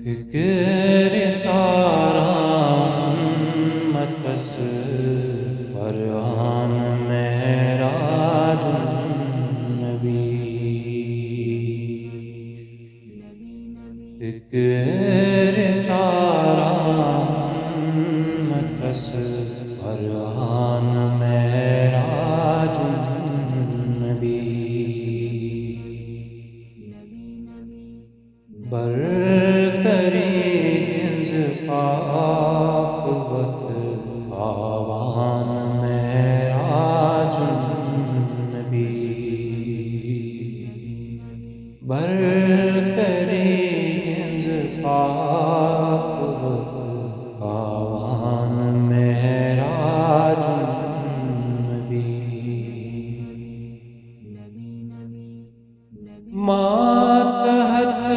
فکر تارام متس پران معراج النبی فکر تارام متس پران معراج النبی برتری ہنز پاک وط آوان معراج النبی برتری ہنز پاک وط آوان معراج النبی ماتحت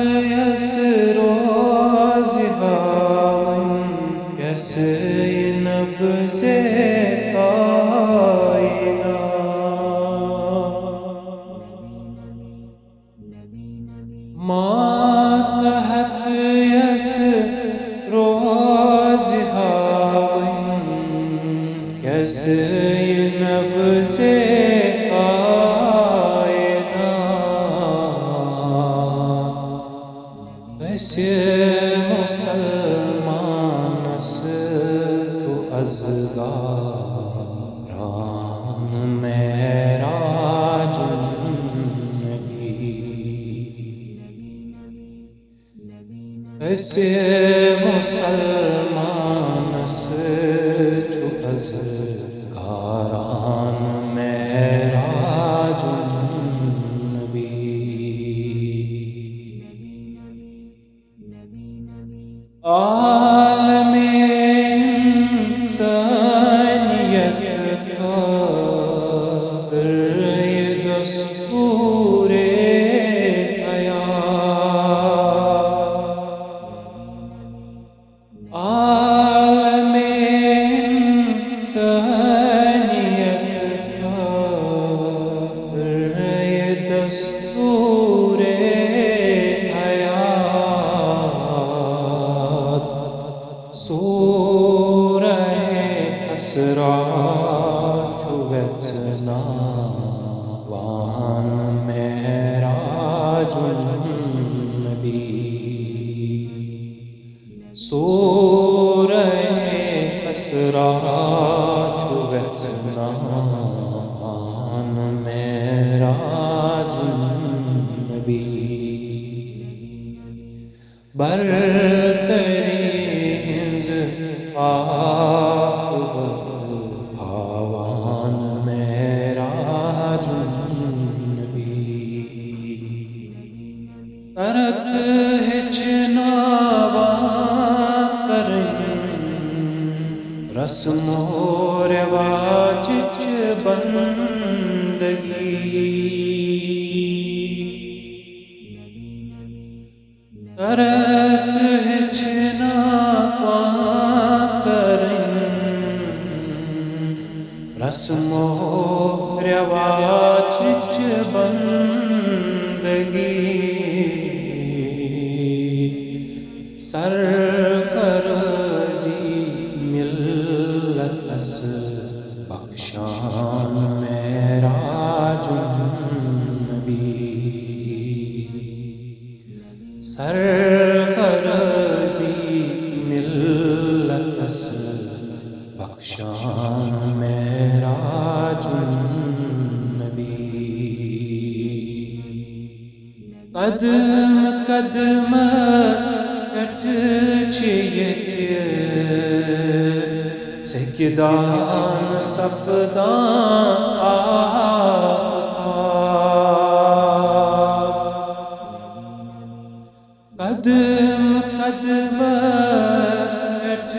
یسر و زہاون یسر نبض کائنات ماتحت یسر و زہاون یسر نبض مسلمان تو ازگاران معراج النبی مسلمان تو ازگاران معراج النبی عالم انسانیت کا یہ دستور حیات عالم انسانیت کا یہ دستور سورہ اسرا چوبیسنا وان معراج النبی سورہ اسرا چوبیسنا وان معراج النبی برتری پاک وط آوان معراج النبی ترک ہچ ناواں کرن رسم و رواج چ بندگی ترک ہچ رسم و رواج چ بندگی سرفرازی ملت اس بخشان معراج النبی سرفرازی ملت اس بخشان معراج النبی قدم قدم اسکٹ چیئے سجدان سفدان آفتاب قدم قدم اسکٹ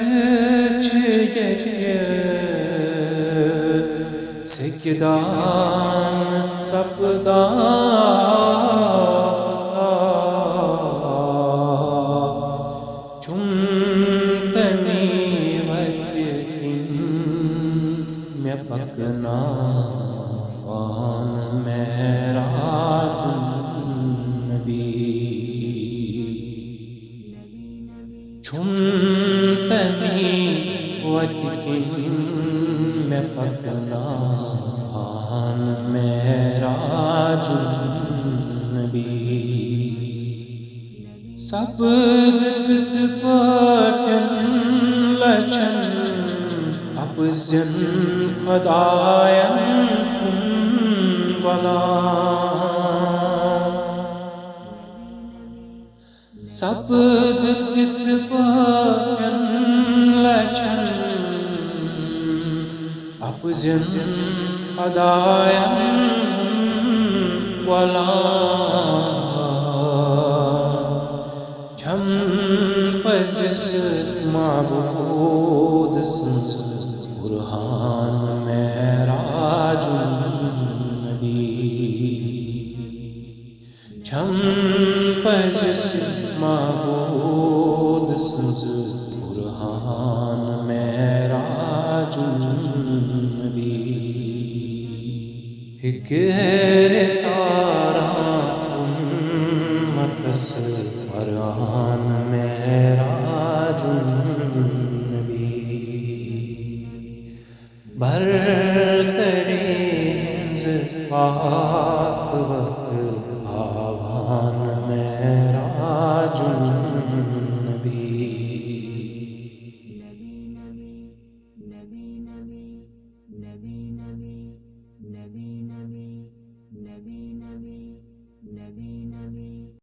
چیئے سجدان سفدان چمتنی ویکن میں پکنا وان معراج سبدت پاٹھن لچن اپزن خداین کن غلام سبدت پاٹھن لچن اپزن خداین کن غلام چھم پزس معبود سنز برہان معراج النبی چھم پزس معبود سنز برہان معراج النبی فکر تاراں امتس برہان معراج النبی برتری ہنز پاک وقت